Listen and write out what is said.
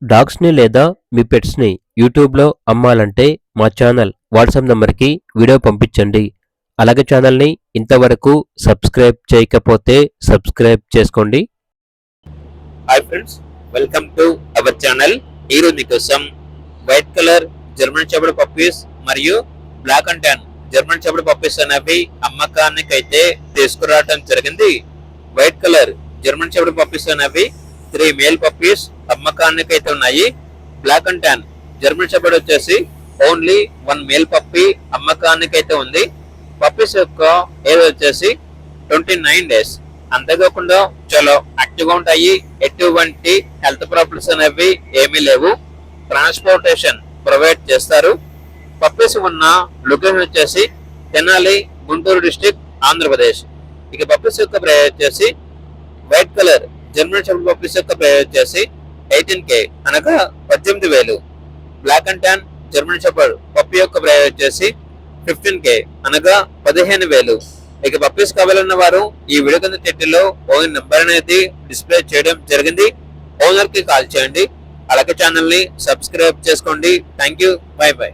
డాగ్స్‌ని లేదా మీ పెట్స్‌ని యూట్యూబ్‌లో అమ్మాలంటే మా ఛానల్ వాట్సాప్ నంబర్‌కి వీడియో పంపించండి. అలాగే ఛానల్‌ని ఇంతవరకు సబ్స్క్రైబ్ చేయకపోతే సబ్స్క్రైబ్ చేసుకోండి. Hi friends, welcome to our channel. ఈరోజు మీకోసం white colour German shepherd puppies మరియు black and tan German shepherd puppies అనేవి అమ్మకానికి అయితే తీసుకురావడం జరిగింది. White colour German shepherd puppies అనేవి 3 మేల్ పప్పీస్ అమ్మకానికి అయితే ఉన్నాయి. Black and tan German shepherd వచ్చేసి ఓన్లీ 1 మేల్ పప్పీ అమ్మకానికి అయితే ఉంది. పప్పీస్ యొక్క ఏజ్ వచ్చేసి 29 డేస్. అంతేకాకుండా చాలా యాక్టివ్ గా ఉంటాయి. ఎటువంటి హెల్త్ ప్రాబ్లమ్స్ అనేవి ఏమీ లేవు. ట్రాన్స్పోర్టేషన్ ప్రొవైడ్ చేస్తారు. పప్పీస్ ఉన్న లొకేషన్ వచ్చేసి తెనాలి, గుంటూరు డిస్ట్రిక్ట్, ఆంధ్రప్రదేశ్. ఇక పప్పీస్ యొక్క ప్రైస్ వచ్చేసి white colour German shepherd puppies యొక్క ప్రైస్ వచ్చేసి 18K అనగా 18,000. Black and tan German shepherd puppy యొక్క ప్రైస్ వచ్చేసి 15K అనగా 15,000. ఇక పప్పీస్ కావాలన్న వారు ఈ వీడియో కింద టైటిల్లో ఓనర్ నెంబర్ అనేది డిస్ప్లే చేయడం జరిగింది. ఓనర్ కి కాల్ చేయండి. అలాగే ఛానల్ ని సబ్స్క్రైబ్ చేసుకోండి. Thank you. By by.